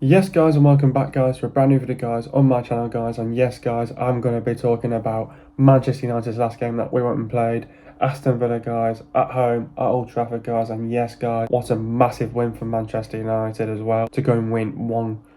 Yes guys, and welcome back guys for a brand new video guys on my channel guys. And yes guys, I'm going to be talking about Manchester United's last game that we went and played, Aston Villa guys, at home at Old Trafford guys. And yes guys, what a massive win for Manchester United as well, to go and win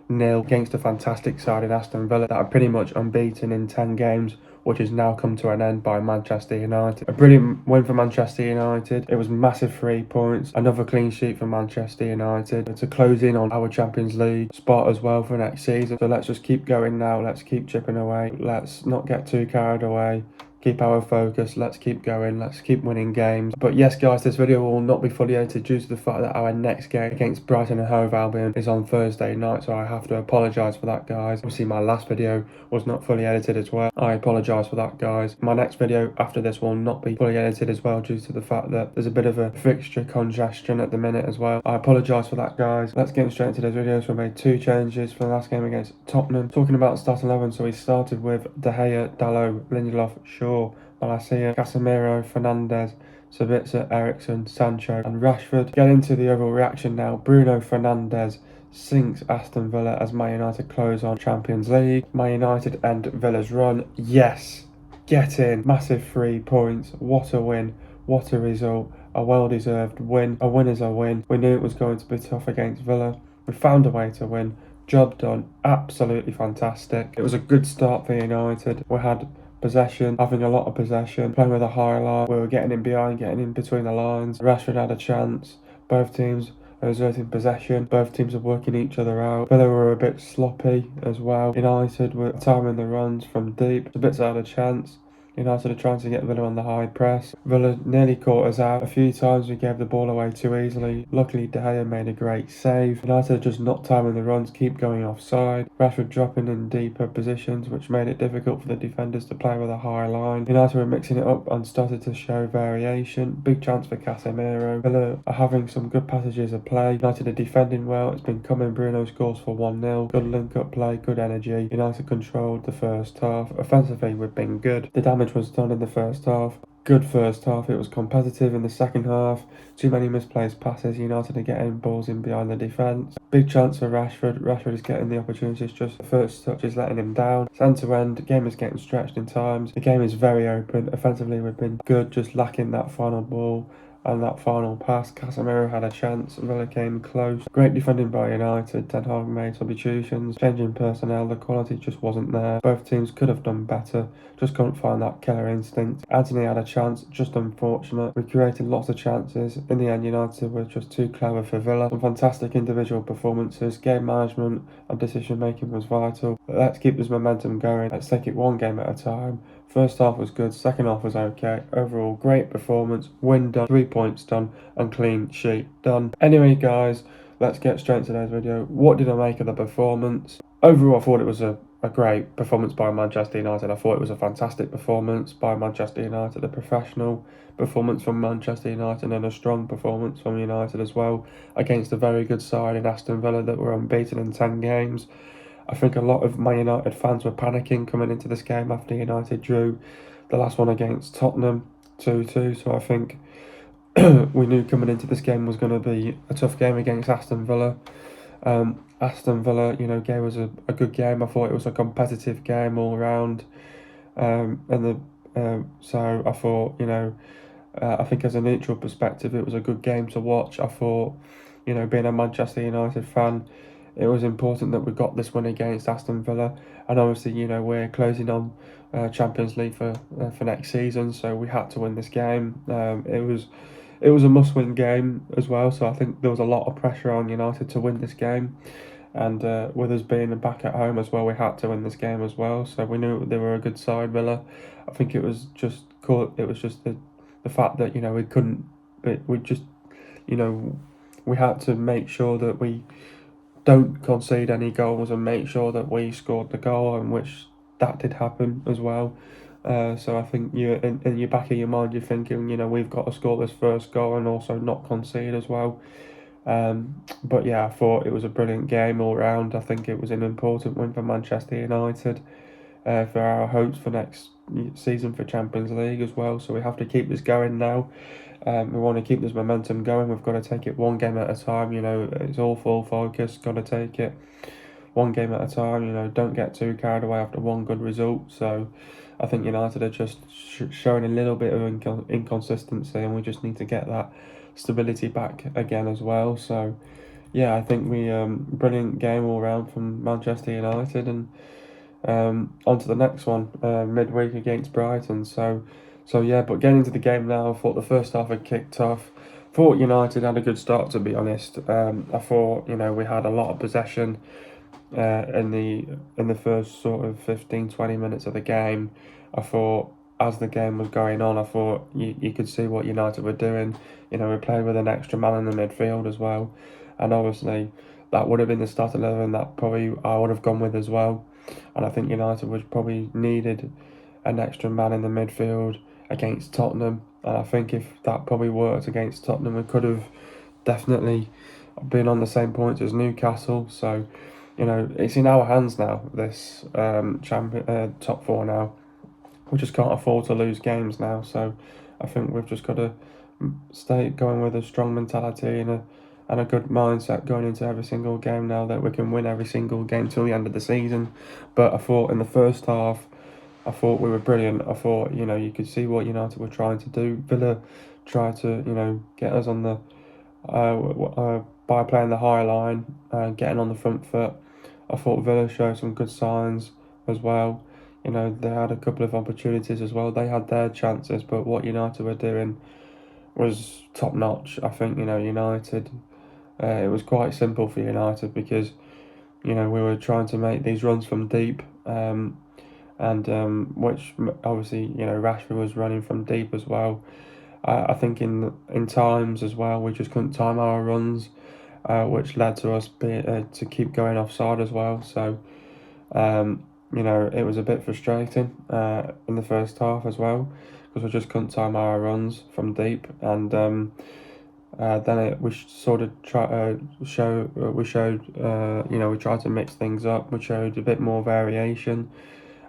1-0 against a fantastic side in Aston Villa that are pretty much unbeaten in 10 games, which has now come to an end by Manchester United. A brilliant win for Manchester United. It was massive 3 points. Another clean sheet for Manchester United to close in on our Champions League spot as well for next season. So let's just keep going now. Let's keep chipping away. Let's not get too carried away. Keep our focus, let's keep going, let's keep winning games. But yes guys, this video will not be fully edited due to the fact that our next game against Brighton and Hove Albion is on Thursday night, so I have to apologise for that guys. Obviously my last video was not fully edited as well. I apologise for that guys. My next video after this will not be fully edited as well, due to the fact that there's a bit of a fixture congestion at the minute as well. I apologise for that guys. Let's get straight into those videos. We made 2 changes for the last game against Tottenham. Talking about starting 11, so we started with De Gea, Dalot, Lindelof, Shaw, Malacia, Casemiro, Fernandes, Sabitzer, Ericsson, Sancho and Rashford. Get into the overall reaction now. Bruno Fernandes sinks Aston Villa as Man United close on Champions League. Man United end Villa's run. Yes, get in. Massive 3 points. What a win. What a result. A well-deserved win. A win is a win. We knew it was going to be tough against Villa. We found a way to win. Job done. Absolutely fantastic. It was a good start for United. We had possession, having a lot of possession, playing with a high line. We were getting in behind, getting in between the lines. Rashford had a chance. Both teams are exerting possession. Both teams are working each other out. Villa were a bit sloppy as well. United were timing the runs from deep. Sabitzer had a chance. United are trying to get Villa on the high press. Villa nearly caught us out. A few times we gave the ball away too easily. Luckily De Gea made a great save. United are just not timing the runs, keep going offside. Rashford dropping in deeper positions, which made it difficult for the defenders to play with a high line. United were mixing it up and started to show variation. Big chance for Casemiro. Villa are having some good passages of play. United are defending well. It's been coming. Bruno scores for 1-0. Good link-up play, good energy. United controlled the first half. Offensively, we've been good. The damage was done in the first half. Good first half. It was competitive in the second half. Too many misplaced passes. United are getting balls in behind the defence. Big chance for Rashford. Rashford is getting the opportunities, just the first touch is letting him down. It's end to end. The game is getting stretched in times. The game is very open. Offensively we've been good, just lacking that final ball and that final pass. Casemiro had a chance. Villa came close. Great defending by United. Ten Hag made substitutions. Changing personnel. The quality just wasn't there. Both teams could have done better. Just couldn't find that killer instinct. Antony had a chance. Just unfortunate. We created lots of chances. In the end, United were just too clever for Villa. Some fantastic individual performances. Game management and decision making was vital. But let's keep this momentum going. Let's take it one game at a time. First half was good, second half was okay. Overall, great performance, win done, 3 points done, and clean sheet done. Anyway, guys, let's get straight into today's video. What did I make of the performance? Overall, I thought it was a great performance by Manchester United. I thought it was a fantastic performance by Manchester United, a professional performance from Manchester United and a strong performance from United as well, against a very good side in Aston Villa that were unbeaten in 10 games. I think a lot of Man United fans were panicking coming into this game after United drew the last one against Tottenham 2-2. So I think we knew coming into this game was going to be a tough game against Aston Villa. Aston Villa, gave us a good game. I thought it was a competitive game all round. So I thought, I think as a neutral perspective, it was a good game to watch. I thought, being a Manchester United fan, it was important that we got this win against Aston Villa, and obviously, we're closing on Champions League for next season, so we had to win this game. It was a must-win game as well, so I think there was a lot of pressure on United to win this game, and with us being back at home as well, we had to win this game as well. So we knew they were a good side, Villa. I think it was just the fact that we couldn't, we just we had to make sure that we don't concede any goals and make sure that we scored the goal, and which that did happen as well. So I think in your back of your mind, you're thinking, we've got to score this first goal and also not concede as well. But yeah, I thought it was a brilliant game all round. I think it was an important win for Manchester United, for our hopes for next season for Champions League as well. So we have to keep this going now. We want to keep this momentum going. We've got to take it one game at a time. It's all full focus. Got to take it one game at a time. Don't get too carried away after one good result. So I think United are just showing a little bit of inconsistency, and we just need to get that stability back again as well. So yeah, I think we brilliant game all round from Manchester United, and on to the next one, midweek against Brighton. So yeah, but getting into the game now, I thought the first half had kicked off. Thought United had a good start, to be honest. I thought we had a lot of possession in the first sort of 15-20 minutes of the game. I thought as the game was going on, I thought you could see what United were doing. We played with an extra man in the midfield as well, and obviously that would have been the start 11 that probably I would have gone with as well. And I think United was probably needed an extra man in the midfield against Tottenham. And I think if that probably worked against Tottenham, we could have definitely been on the same points as Newcastle. So, it's in our hands now, this top four now. We just can't afford to lose games now. So I think we've just got to stay going with a strong mentality and a good mindset going into every single game now, that we can win every single game till the end of the season. But I thought in the first half, I thought we were brilliant. I thought, you could see what United were trying to do. Villa tried to, get us on the, by playing the high line, getting on the front foot. I thought Villa showed some good signs as well. They had a couple of opportunities as well. They had their chances, but what United were doing was top notch. I think, United, it was quite simple for United because, we were trying to make these runs from deep, and which obviously, Rashford was running from deep as well. I think in times as well, we just couldn't time our runs, which led to us to keep going offside as well. So, it was a bit frustrating in the first half as well, because we just couldn't time our runs from deep, and then we sort of we tried to mix things up. We showed a bit more variation,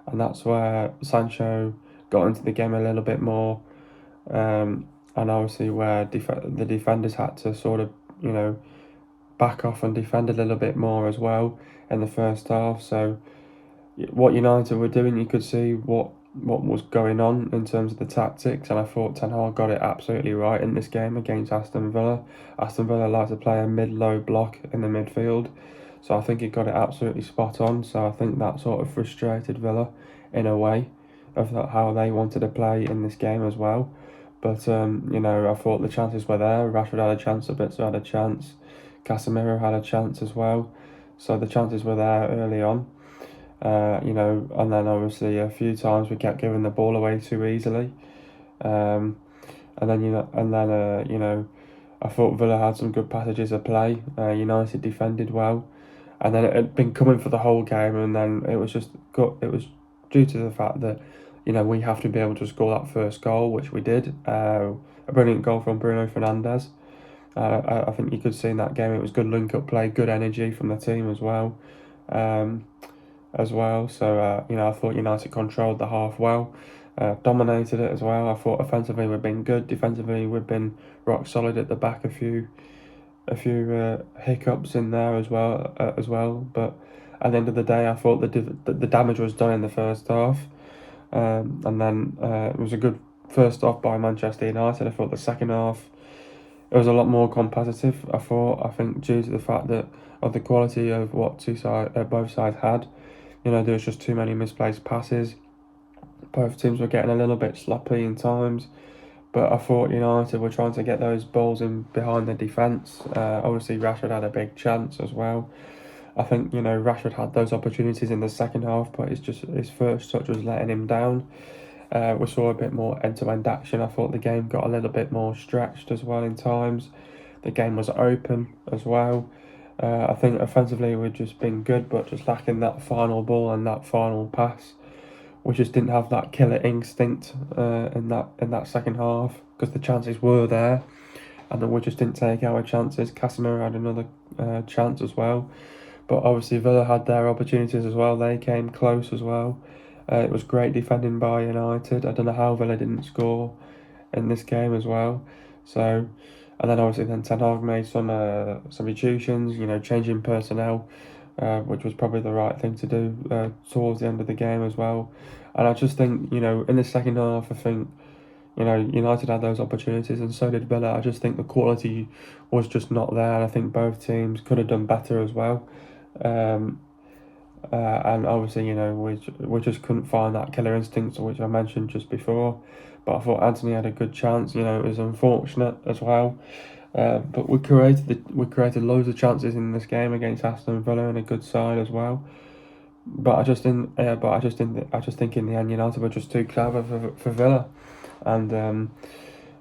and that's where Sancho got into the game a little bit more, and obviously where the defenders had to sort of back off and defend a little bit more as well in the first half. So what United were doing, you could see what was going on in terms of the tactics, and I thought Ten Hag got it absolutely right in this game against Aston Villa. Aston Villa like to play a mid-low block in the midfield, so I think he got it absolutely spot on. So I think that sort of frustrated Villa in a way of how they wanted to play in this game as well. But I thought the chances were there. Rashford had a chance, Sabitzer had a chance, Casemiro had a chance as well. So the chances were there early on. And then obviously a few times we kept giving the ball away too easily. And then I thought Villa had some good passages of play. United defended well, and then it had been coming for the whole game, and then it was due to the fact that we have to be able to score that first goal, which we did. A brilliant goal from Bruno Fernandes. I think you could see in that game it was good link-up play, good energy from the team as well. So I thought United controlled the half well, dominated it as well. I thought offensively we've been good, defensively we've been rock solid at the back. A few hiccups in there as well. But at the end of the day, I thought the damage was done in the first half, and then it was a good first half by Manchester United. I thought the second half it was a lot more competitive. I think due to the fact that of the quality of what both sides had. There was just too many misplaced passes. Both teams were getting a little bit sloppy in times, but I thought United were trying to get those balls in behind the defence. Obviously, Rashford had a big chance as well. I think Rashford had those opportunities in the second half, but it's just his first touch was letting him down. We saw a bit more end-to-end action. I thought the game got a little bit more stretched as well in times. The game was open as well. I think offensively we've just been good, but just lacking that final ball and that final pass. We just didn't have that killer instinct in that second half, because the chances were there, and then we just didn't take our chances. Casemiro had another chance as well, but obviously Villa had their opportunities as well. They came close as well. It was great defending by United. I don't know how Villa didn't score in this game as well. So, and then obviously then Ten Hag made some substitutions, changing personnel, which was probably the right thing to do towards the end of the game as well. And I just think, in the second half, I think, United had those opportunities and so did Villa. I just think the quality was just not there, and I think both teams could have done better as well. Um, and obviously, we just couldn't find that killer instinct, which I mentioned just before. But I thought Antony had a good chance. It was unfortunate as well. But we created loads of chances in this game against Aston Villa and a good side as well. But I just didn't. I just think in the end, United were just too clever for Villa, and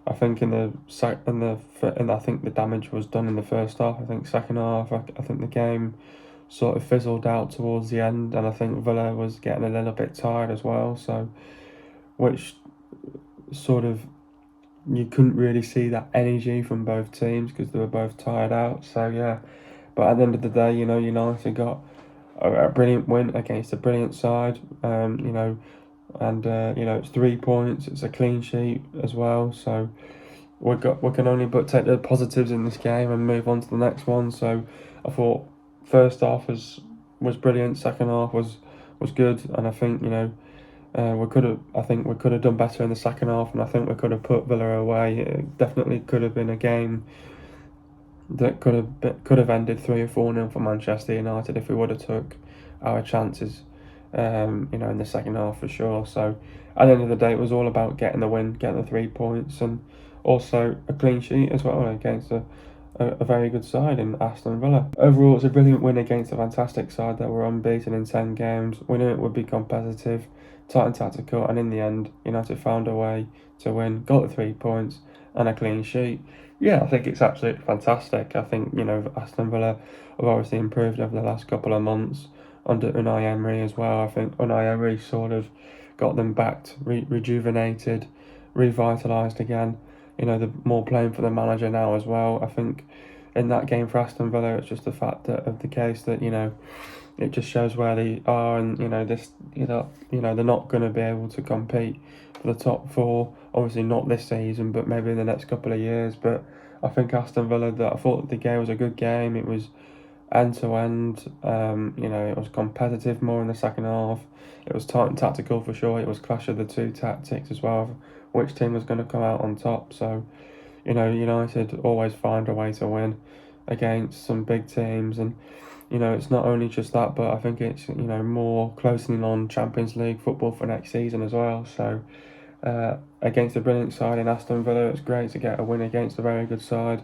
I think I think the damage was done in the first half. I think second half, I think the game sort of fizzled out towards the end, and I think Villa was getting a little bit tired as well. So, which sort of you couldn't really see that energy from both teams because they were both tired out. So yeah, but at the end of the day, United got a brilliant win against a brilliant side. And it's 3 points. It's a clean sheet as well. So we can only but take the positives in this game and move on to the next one. So I thought first half was brilliant. Second half was good, and I think we could have done better in the second half, and I think we could have put Villa away. It definitely could have been a game that could have ended 3 or 4-0 for Manchester United if we would have took our chances. In the second half for sure. So at the end of the day, it was all about getting the win, getting the 3 points, and also a clean sheet as well against a very good side in Aston Villa. Overall, it's a brilliant win against a fantastic side that were unbeaten in 10 games. We knew it would be competitive, tight and tactical, and in the end, United found a way to win, got the 3 points and a clean sheet. Yeah, I think it's absolutely fantastic. I think, Aston Villa have obviously improved over the last couple of months under Unai Emery as well. I think Unai Emery sort of got them back, rejuvenated, revitalised again. The more playing for the manager now as well. I think in that game for Aston Villa, it's just the fact of the case that it just shows where they are, and they're not going to be able to compete for the top 4. Obviously not this season, but maybe in the next couple of years. But I think Aston Villa, I thought the game was a good game. It was end to end. It was competitive more in the second half. It was tight and tactical for sure. It was clash of the two tactics as well, which team was going to come out on top. So, United always find a way to win against some big teams, and it's not only just that, but I think it's more closely on Champions League football for next season as well. So against a brilliant side in Aston Villa, it's great to get a win against a very good side.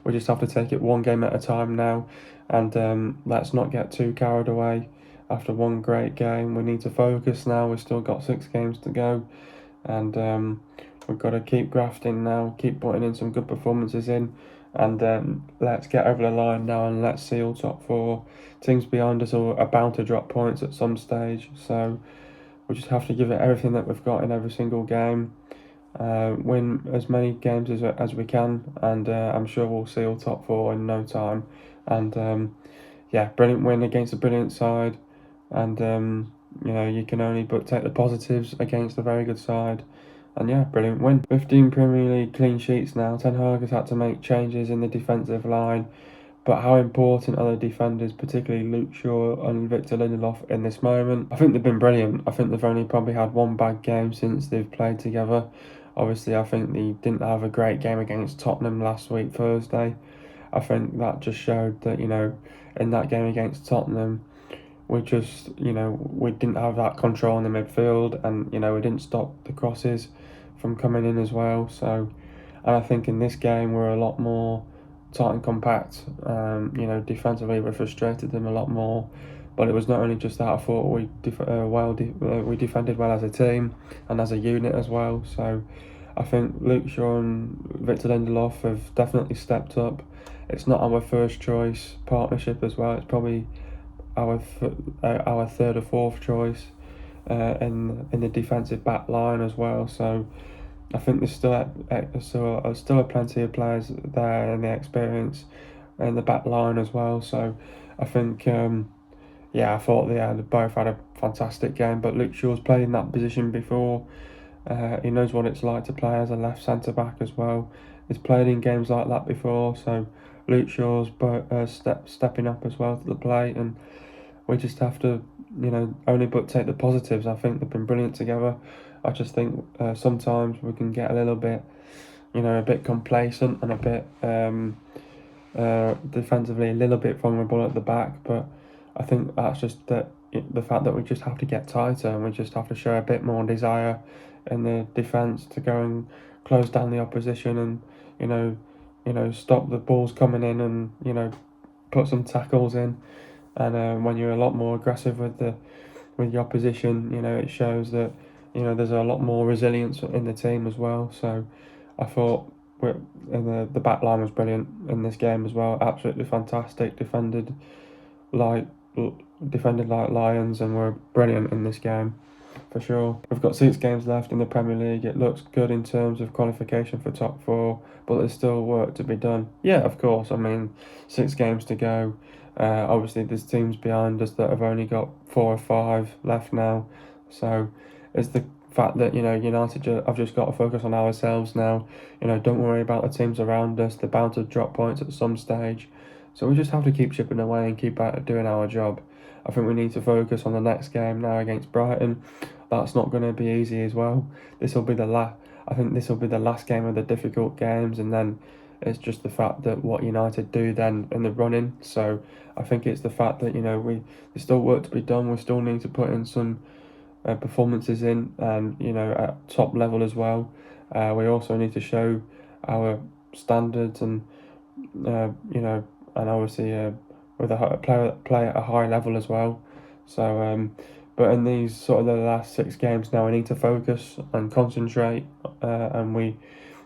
We just have to take it one game at a time now, and let's not get too carried away after one great game. We need to focus now. We've still got 6 games to go, and we've got to keep grafting now, keep putting in some good performances in, and let's get over the line now and let's seal top 4. Teams behind us are bound to drop points at some stage, so we just have to give it everything that we've got in every single game. Win as many games as we can, and I'm sure we'll seal top 4 in no time. And brilliant win against a brilliant side, and you can only but take the positives against a very good side. And yeah, brilliant win. 15 Premier League clean sheets now. Ten Hag has had to make changes in the defensive line, but how important are the defenders, particularly Luke Shaw and Victor Lindelof, in this moment? I think they've been brilliant. I think they've only probably had one bad game since they've played together. Obviously, I think they didn't have a great game against Tottenham last week, Thursday. I think that just showed that, in that game against Tottenham, we just, we didn't have that control in the midfield, and, we didn't stop the crosses from coming in as well. So, and I think in this game, we're a lot more tight and compact. Defensively, we frustrated them a lot more. But it was not only just that. I thought we defended well as a team and as a unit as well. So I think Luke Shaw and Victor Lindelof have definitely stepped up. It's not our first choice partnership as well. It's probably our third or fourth choice in the defensive back line as well. So I think there's still plenty of players there and the experience in the back line as well. So I think I thought they both had a fantastic game. But Luke Shaw's played in that position before. He knows what it's like to play as a left centre back as well. He's played in games like that before, so Luke Shaw's stepping up as well to the plate, and we just have to, only but take the positives. I think they've been brilliant together. I just think sometimes we can get a little bit, a bit complacent and a bit defensively a little bit vulnerable at the back, but I think that's just the fact that we just have to get tighter and we just have to show a bit more desire in the defence to go and close down the opposition and stop the balls coming in and put some tackles in. And when you're a lot more aggressive with the opposition, it shows that there's a lot more resilience in the team as well. So I thought the back line was brilliant in this game as well. Absolutely fantastic. Defended like lions, and were brilliant in this game for sure. We've got 6 games left in the Premier League. It looks good in terms of qualification for top 4, but there's still work to be done. Yeah, of course. I mean, 6 games to go. Obviously, there's teams behind us that have only got 4 or 5 left now. So it's the fact that United have just got to focus on ourselves now. Don't worry about the teams around us. They're bound to drop points at some stage. So we just have to keep chipping away and keep doing our job. I think we need to focus on the next game now against Brighton. That's not going to be easy as well. This will be I think this will be the last game of the difficult games, and then it's just the fact that what United do then in the running. So I think it's the fact that there's still work to be done. We still need to put in some performances in, and at top level as well. We also need to show our standards and and obviously with play at a high level as well. So but in these sort of the last 6 games now, we need to focus and concentrate, and we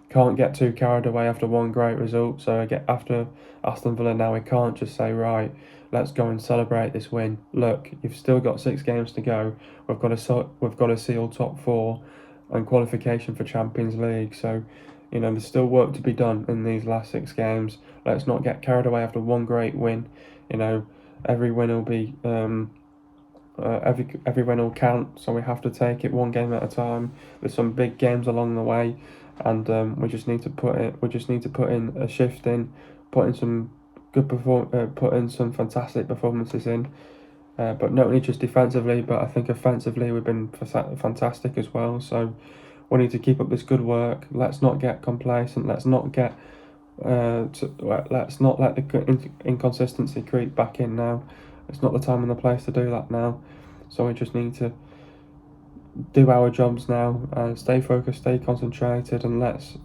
can't get too carried away after one great result. So after Aston Villa now, we can't just say, right, let's go and celebrate this win. Look, you've still got 6 games to go. We've got to seal top 4 and qualification for Champions League. So there's still work to be done in these last 6 games. Let's not get carried away after one great win. Every win will be every win will count. So we have to take it one game at a time. There's some big games along the way, and we just need to put in a shift in, put in some fantastic performances in. But not only just defensively, but I think offensively we've been fantastic as well. So we need to keep up this good work. Let's not get complacent. Let's not let the inconsistency creep back in now. It's not the time and the place to do that now. So we just need to do our jobs now and stay focused, stay concentrated, and let's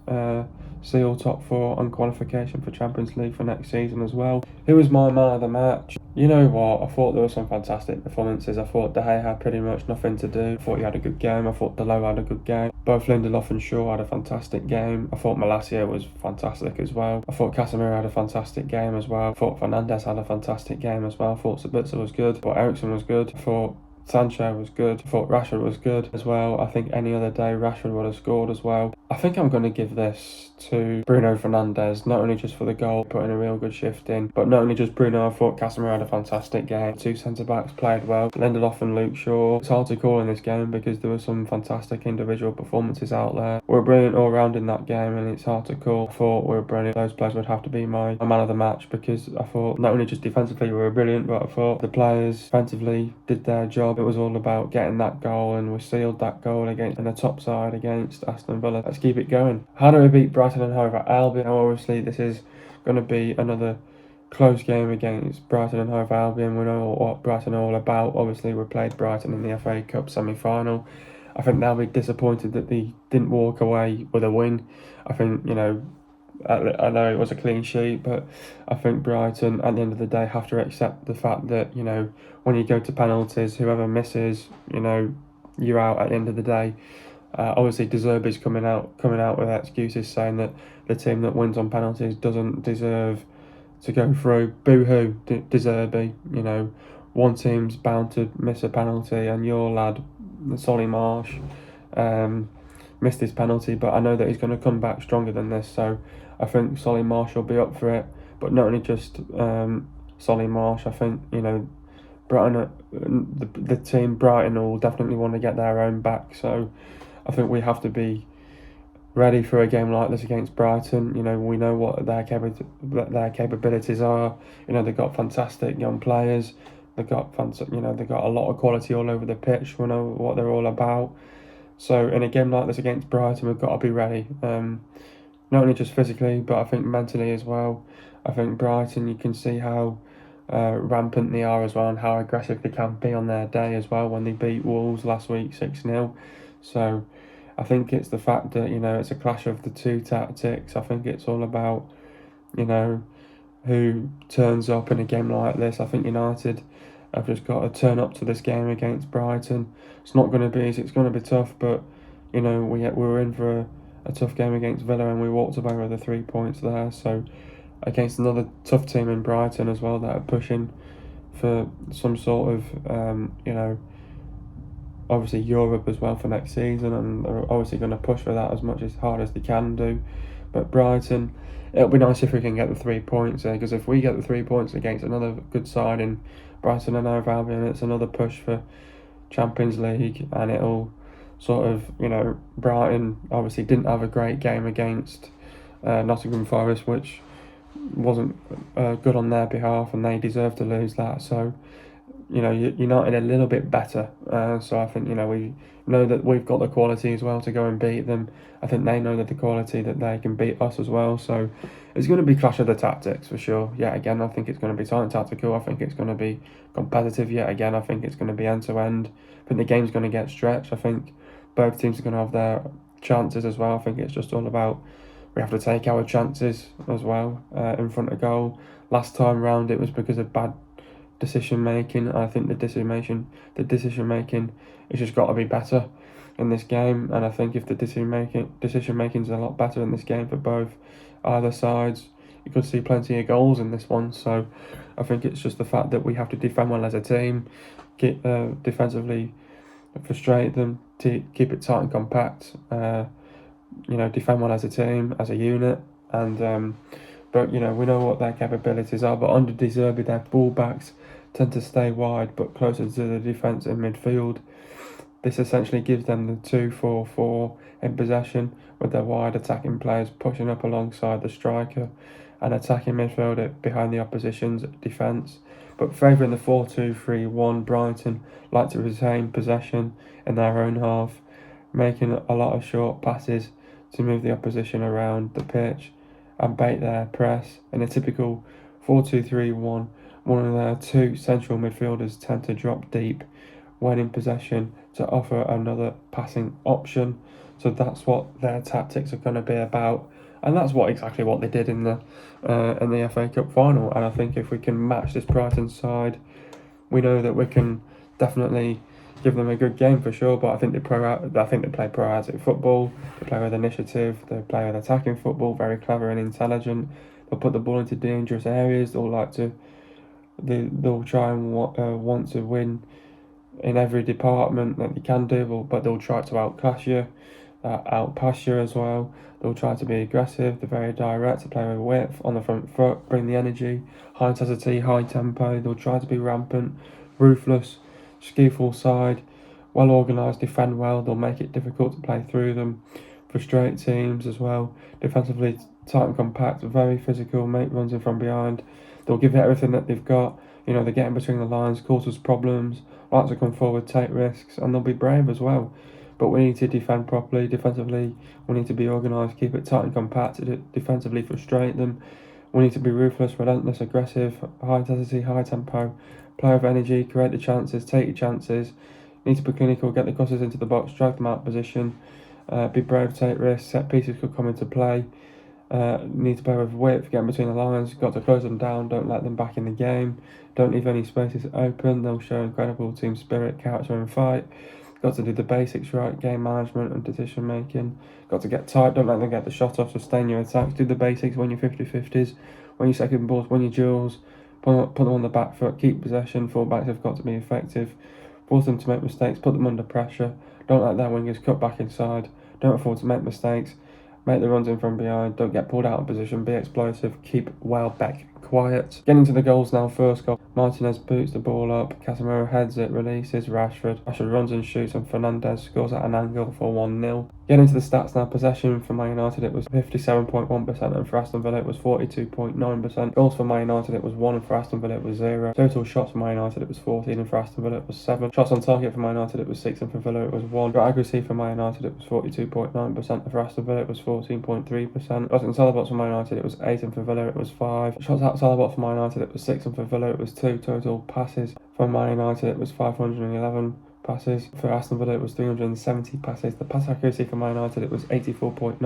seal top 4 on qualification for Champions League for next season as well. Who was my man of the match? You know what? I thought there were some fantastic performances. I thought De Gea had pretty much nothing to do. I thought he had a good game. I thought Delo had a good game. Both Lindelof and Shaw had a fantastic game. I thought Malacia was fantastic as well. I thought Casemiro had a fantastic game as well. I thought Fernandes had a fantastic game as well. I thought Sabitzer was good. I thought Eriksen was good. I thought Sancho was good. I thought Rashford was good as well. I think any other day Rashford would have scored as well. I think I'm going to give this to Bruno Fernandes, not only just for the goal, putting a real good shift in, but not only just Bruno. I thought Casemiro had a fantastic game. 2 centre-backs played well. Lindelof and Luke Shaw. It's hard to call in this game because there were some fantastic individual performances out there. We were brilliant all round in that game, and it's hard to call. I thought we were brilliant. Those players would have to be my man of the match, because I thought not only just defensively we were brilliant, but I thought the players defensively did their job. It was all about getting that goal, and we sealed that goal in the top side against Aston Villa. Let's keep it going. How do we beat Brighton and Hove Albion? Now, obviously, this is going to be another close game against Brighton and Hove Albion. We know what Brighton are all about. Obviously, we played Brighton in the FA Cup semi-final. I think they'll be disappointed that they didn't walk away with a win. I think, I know it was a clean sheet, but I think Brighton, at the end of the day, have to accept the fact that, when you go to penalties, whoever misses, you're out at the end of the day. Obviously, De Zerbi's coming out with excuses, saying that the team that wins on penalties doesn't deserve to go through. Boo-hoo, De Zerbi. One team's bound to miss a penalty, and your lad, Solly Marsh, missed his penalty, but I know that he's going to come back stronger than this, so I think Solly Marsh will be up for it. But not only just Solly Marsh, I think, Brighton, the team Brighton will definitely want to get their own back, so I think we have to be ready for a game like this against Brighton. You know, we know what their capabilities are. You know, they've got fantastic young players. They've got they've got a lot of quality all over the pitch. We know what they're all about. So in a game like this against Brighton, we've got to be ready. Not only just physically, but I think mentally as well. I think Brighton, you can see how rampant they are as well, and how aggressive they can be on their day as well when they beat Wolves last week 6-0. So I think it's the fact that, you know, it's a clash of the two tactics. I think it's all about, you know, who turns up in a game like this. I think United have just got to turn up to this game against Brighton. It's not going to be easy, it's going to be tough, but, you know, we were in for a tough game against Villa and we walked away with the 3 points there. So against another tough team in Brighton as well that are pushing for some sort of, you know, obviously Europe as well for next season, and they're obviously going to push for that as hard as they can do. But Brighton, it'll be nice if we can get the 3 points there, because if we get the 3 points against another good side in Brighton and Hove Albion, it's another push for Champions League, and it'll sort of, you know, Brighton obviously didn't have a great game against Nottingham Forest, which wasn't good on their behalf, and they deserve to lose that. So, you know, United a little bit better. So I think, you know, we know that we've got the quality as well to go and beat them. I think they know that the quality that they can beat us as well. So it's going to be clash of the tactics for sure. Yet again, I think it's going to be tight and tactical. I think it's going to be competitive. Yet again, I think it's going to be end to end. I think the game's going to get stretched. I think both teams are going to have their chances as well. I think it's just all about, we have to take our chances as well in front of goal. Last time round, it was because of bad decision making. I think the decision making has just got to be better in this game, and I think if the decision making is a lot better in this game for either sides, you could see plenty of goals in this one. So I think it's just the fact that we have to defend well as a team, keep defensively frustrate them, to keep it tight and compact, you know, defend well as a team, as a unit, and but, you know, we know what their capabilities are. But under De Zerbi, their fullbacks tend to stay wide but closer to the defence in midfield. This essentially gives them the 2-4-4 in possession, with their wide attacking players pushing up alongside the striker and attacking midfield behind the opposition's defence. But favouring the 4-2-3-1, Brighton like to retain possession in their own half, making a lot of short passes to move the opposition around the pitch and bait their press. In a typical 4-2-3-1, one of their two central midfielders tend to drop deep when in possession to offer another passing option. So that's what their tactics are going to be about, and that's exactly what they did in the FA Cup final. And I think if we can match this Brighton side, we know that we can definitely give them a good game for sure. But I think they play proactive football. They play with initiative. They play with attacking football, very clever and intelligent. They'll put the ball into dangerous areas. They'll try and want to win in every department that they can do, but they'll try to outclass you, outpass you as well. They'll try to be aggressive. They're very direct. To play with width on the front foot, bring the energy, high intensity, high tempo. They'll try to be rampant, ruthless, skillful side, well organised, defend well. They'll make it difficult to play through them, frustrate teams as well. Defensively tight and compact, very physical, make runs in from behind. They'll give it everything that they've got. You know, they're getting between the lines, cause us problems, like to come forward, take risks, and they'll be brave as well. But we need to defend properly. Defensively, we need to be organised, keep it tight and compact, defensively frustrate them. We need to be ruthless, relentless, aggressive, high intensity, high tempo, play with energy, create the chances, take your chances. Need to be clinical, get the crosses into the box, drag them out of position, be brave, take risks, set pieces could come into play. Need to play with width, get in between the lines, got to close them down, don't let them back in the game, don't leave any spaces open. They'll show incredible team spirit, character and fight. Got to do the basics right, game management and decision making. Got to get tight, don't let them get the shot off, sustain your attacks, do the basics when you're 50-50s, when your second balls, when your duels, put them on the back foot, keep possession. Fullbacks have got to be effective, force them to make mistakes, put them under pressure, don't let their wingers cut back inside, don't afford to make mistakes, make the runs in from behind, don't get pulled out of position, be explosive, keep well back quiet. Getting to the goals now. First goal, Martinez boots the ball up, Casemiro heads it, releases Rashford runs and shoots, and Fernandes scores at an angle for 1-0. Getting into the stats now, possession for Man United it was 57.1%, and for Aston Villa it was 42.9%. Goals for Man United it was 1, and for Aston Villa it was 0. Total shots for Man United it was 14, and for Aston Villa it was 7. Shots on target for Man United it was 6, and for Villa it was 1. Shot accuracy for Man United it was 42.9%, and for Aston Villa it was 14.3%. Shots inside the box for Man United it was 8, and for Villa it was 5. Shots outside the box for Man United it was 6, and for Villa it was 2. Total passes for Man United it was 511 passes. For Aston Villa it was 370 passes. The pass accuracy for Man United it was 84.9%,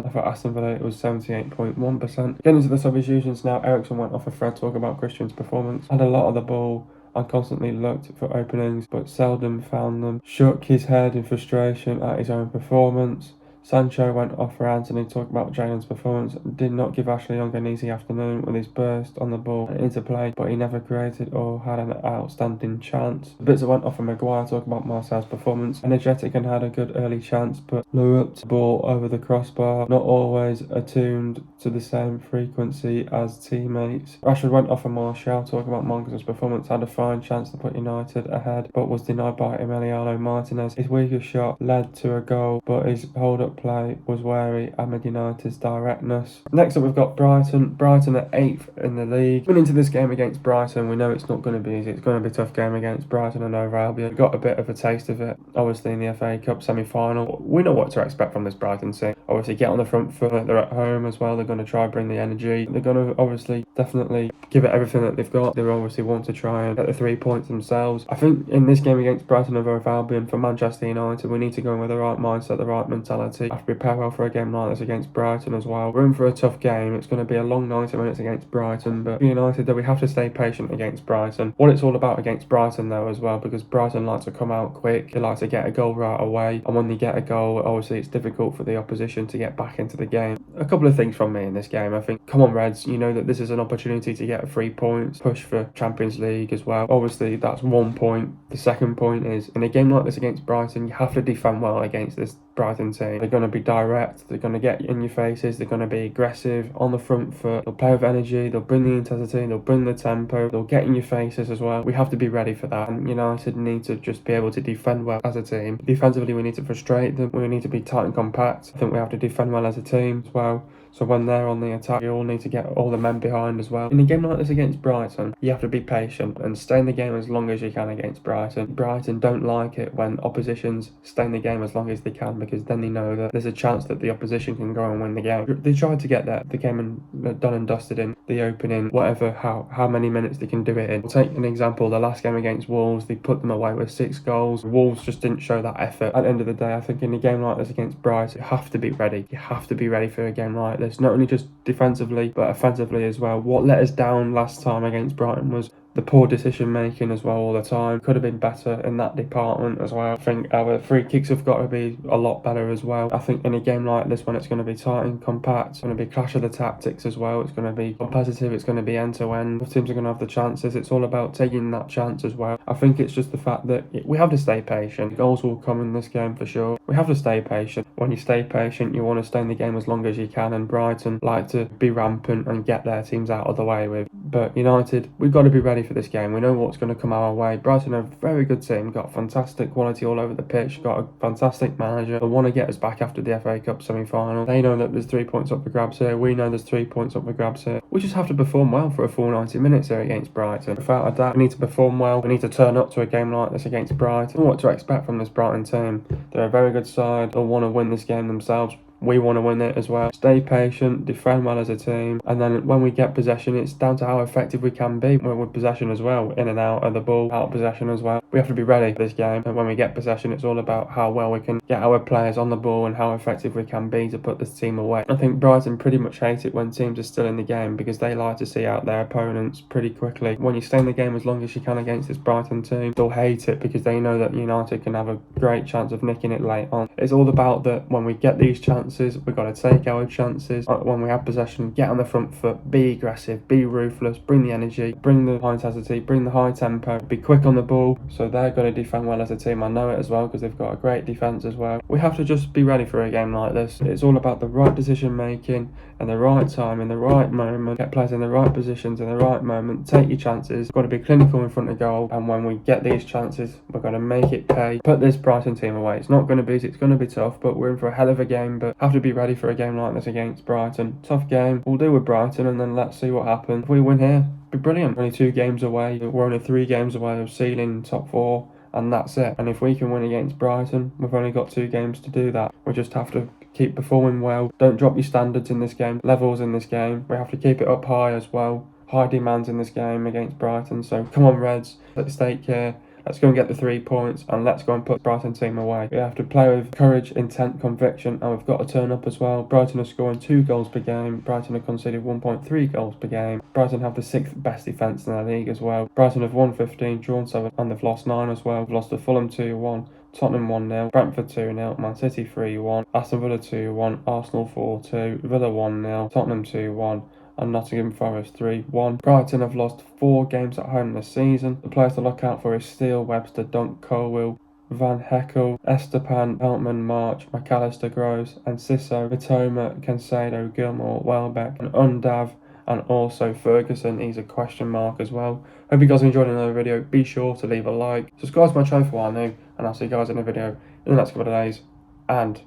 and for Aston Villa it was 78.1%. Getting into the substitutions now, Eriksen went off a Fred. Talk about Christian's performance. Had a lot of the ball and constantly looked for openings but seldom found them. Shook his head in frustration at his own performance. Sancho went off for Antony. Talk about Jalen's performance. Did not give Ashley Young an easy afternoon with his burst on the ball and interplay, but he never created or had an outstanding chance. Sabitzer went off for Maguire. Talk about Marcel's performance. Energetic and had a good early chance, but blew up the ball over the crossbar. Not always attuned to the same frequency as teammates. Rashford went off for Martial. Talk about Monken's performance. Had a fine chance to put United ahead, but was denied by Emiliano Martinez. His weaker shot led to a goal, but his hold-up play was wary amid United's directness. Next up we've got Brighton. Brighton at 8th in the league. Coming into this game against Brighton, we know it's not going to be easy. It's going to be a tough game against Brighton and over Albion. We got a bit of a taste of it, obviously, in the FA Cup semi-final. We know what to expect from this Brighton team. Obviously, get on the front foot. They're at home as well. They're going to try bring the energy. They're going to obviously definitely give it everything that they've got. They obviously want to try and get the 3 points themselves. I think in this game against Brighton and over Albion, for Manchester United, we need to go in with the right mindset, the right mentality. Have to prepare well for a game like this against Brighton as well. We're in for a tough game. It's going to be a long 90 minutes against Brighton, but for United, though, we have to stay patient against Brighton. What it's all about against Brighton, though, as well, because Brighton like to come out quick. They like to get a goal right away, and when they get a goal, obviously it's difficult for the opposition to get back into the game. A couple of things from me in this game. I think, come on Reds, you know that this is an opportunity to get 3 points, push for Champions League as well. Obviously, that's 1 point. The second point is, in a game like this against Brighton, you have to defend well against this Brighton team. They're going to be direct, they're going to get in your faces, they're going to be aggressive on the front foot, they'll play with energy, they'll bring the intensity, they'll bring the tempo, they'll get in your faces as well. We have to be ready for that, and United need to just be able to defend well as a team. Defensively, we need to frustrate them, we need to be tight and compact. I think we have to defend well as a team as well. So when they're on the attack, you all need to get all the men behind as well. In a game like this against Brighton, you have to be patient and stay in the game as long as you can against Brighton. Brighton don't like it when oppositions stay in the game as long as they can, because then they know that there's a chance that the opposition can go and win the game. They tried to get the game done and dusted in the opening, whatever, how many minutes they can do it in. We'll take an example, the last game against Wolves, they put them away with 6 goals. Wolves just didn't show that effort. At the end of the day, I think in a game like this against Brighton, you have to be ready. You have to be ready for a game like this, not only just defensively but offensively as well. What let us down last time against Brighton was the poor decision making as well all the time. Could have been better in that department as well. I think our free kicks have got to be a lot better as well. I think in a game like this, when it's going to be tight and compact, it's going to be clash of the tactics as well. It's going to be competitive, it's going to be end to end. Both teams are going to have the chances. It's all about taking that chance as well. I think it's just the fact that we have to stay patient. Goals will come in this game for sure. We have to stay patient. When you stay patient, you want to stay in the game as long as you can, and Brighton like to be rampant and get their teams out of the way with. But United, we've got to be ready for this game. We know what's going to come our way. Brighton are a very good team, got fantastic quality all over the pitch, got a fantastic manager. They want to get us back after the FA Cup semi-final. They know that there's 3 points up for grabs here. We know there's 3 points up for grabs here. We just have to perform well for a full 90 minutes here against Brighton. Without a doubt, we need to perform well. We need to turn up to a game like this against Brighton. What to expect from this Brighton team. They're a very good side. They'll want to win this game themselves. We want to win it as well. Stay patient, defend well as a team, and then when we get possession, it's down to how effective we can be with possession as well, in and out of the ball, out of possession as well. We have to be ready for this game, and when we get possession, it's all about how well we can get our players on the ball and how effective we can be to put this team away. I think Brighton pretty much hate it when teams are still in the game, because they like to see out their opponents pretty quickly. When you stay in the game as long as you can against this Brighton team, they'll hate it because they know that United can have a great chance of nicking it late on. It's all about that when we get these chances, we've got to take our chances. When we have possession, get on the front foot, be aggressive, be ruthless, bring the energy, bring the high intensity, bring the high tempo, be quick on the ball. so they're going to defend well as a team. I know it as well because they've got a great defence as well. We have to just be ready for a game like this. It's all about the right decision making and the right time in the right moment. Get players in the right positions in the right moment. Take your chances. Got to be clinical in front of goal, and when we get these chances, we're going to make it pay. Put this Brighton team away. It's not going to be easy. It's going to be tough, but we're in for a hell of a game. But have to be ready for a game like this against Brighton. Tough game. We'll deal with Brighton, and then let's see what happens. If we win here, it'll be brilliant. Only 2 games away. We're only 3 games away of sealing top 4. And that's it. And if we can win against Brighton, we've only got 2 games to do that. We just have to keep performing well. Don't drop your standards in this game, levels in this game. We have to keep it up high as well. High demands in this game against Brighton. So come on, Reds, let's stake here. Let's go and get the 3 points, and let's go and put Brighton team away. We have to play with courage, intent, conviction, and we've got to turn up as well. Brighton are scoring 2 goals per game. Brighton have conceded 1.3 goals per game. Brighton have the 6th best defence in the league as well. Brighton have won 15, drawn 7, and they've lost 9 as well. They've lost to Fulham 2-1. Tottenham 1-0, Brentford 2-0, Man City 3-1, Aston Villa 2-1, Arsenal 4-2, Villa 1-0, Tottenham 2-1, and Nottingham Forest 3-1. Brighton have lost 4 games at home this season. The players to look out for is Steele, Webster, Dunk, Colwill, Van Heckel, Estepan, Beltman, March, McAllister, Groves, and Sisso, Matoma, Casemiro, Gilmore, Welbeck, and Undav, and also Ferguson. He's a question mark as well. Hope you guys enjoyed another video. Be sure to leave a like, subscribe to my channel for what I new, and I'll see you guys in a video in the next couple of days. And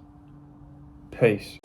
peace.